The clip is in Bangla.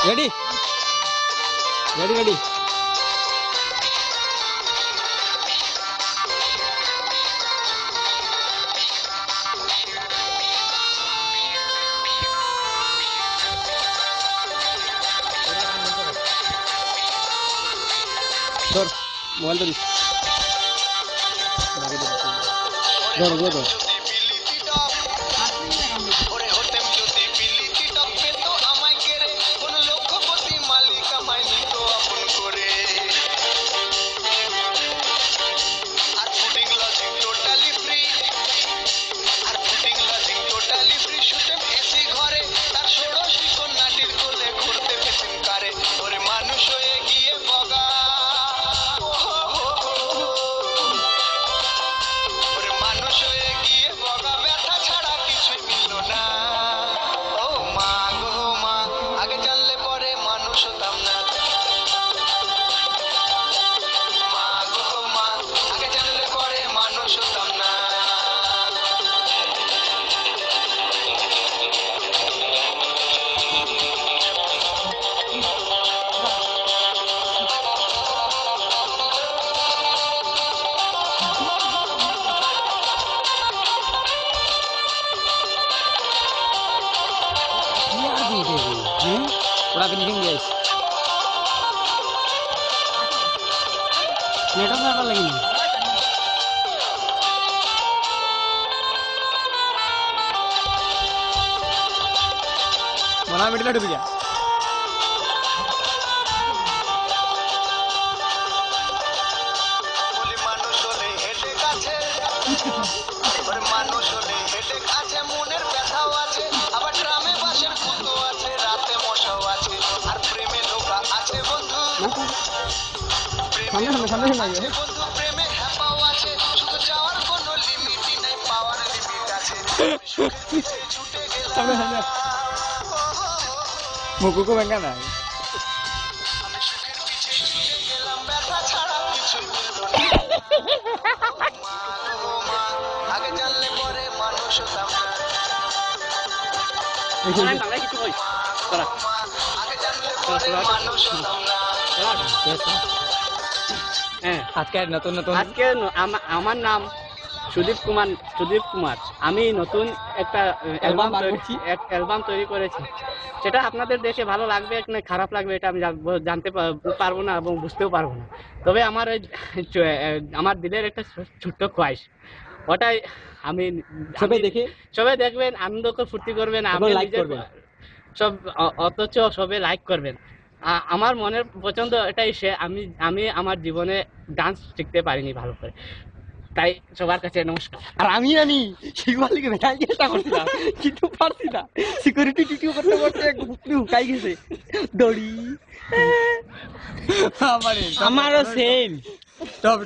রেডি রেডি রেডি ধর মোবাইল ধরিস ধর ধর ধর पूरा फिनिशिंग दिया नेटवर्क में लगी बना मिडिल डूब गया मुकु को बंगा ना আজকের নতুন নতুন আমার নাম সুদীপ কুমার আমি নতুন একটা অ্যালবাম তৈরি করেছি সেটা আপনাদের দেখে ভালো লাগবে না খারাপ লাগবে এটা আমি জানতে পারবো না এবং বুঝতেও পারবো না তবে আমার দিলের একটা ছোট্ট খোয়াইশ ওটাই আমি সবাই দেখবেন আনন্দ করে ফুর্তি করবেন সব অথচ সবাই লাইক করবেন আমার মনের পছন্দ এটাই আমি আমার জীবনে ডান্স শিখতে পারিনি ভালো করে তাই সবার কাছে নমস্কার আর আমি শিখবালিকে দেখাই চেষ্টা করছিলাম কিন্তু পারছি না সিকিউরিটি টিটিও করতে করতে হুকাই গেছে দড়ি আমারও সেম টপ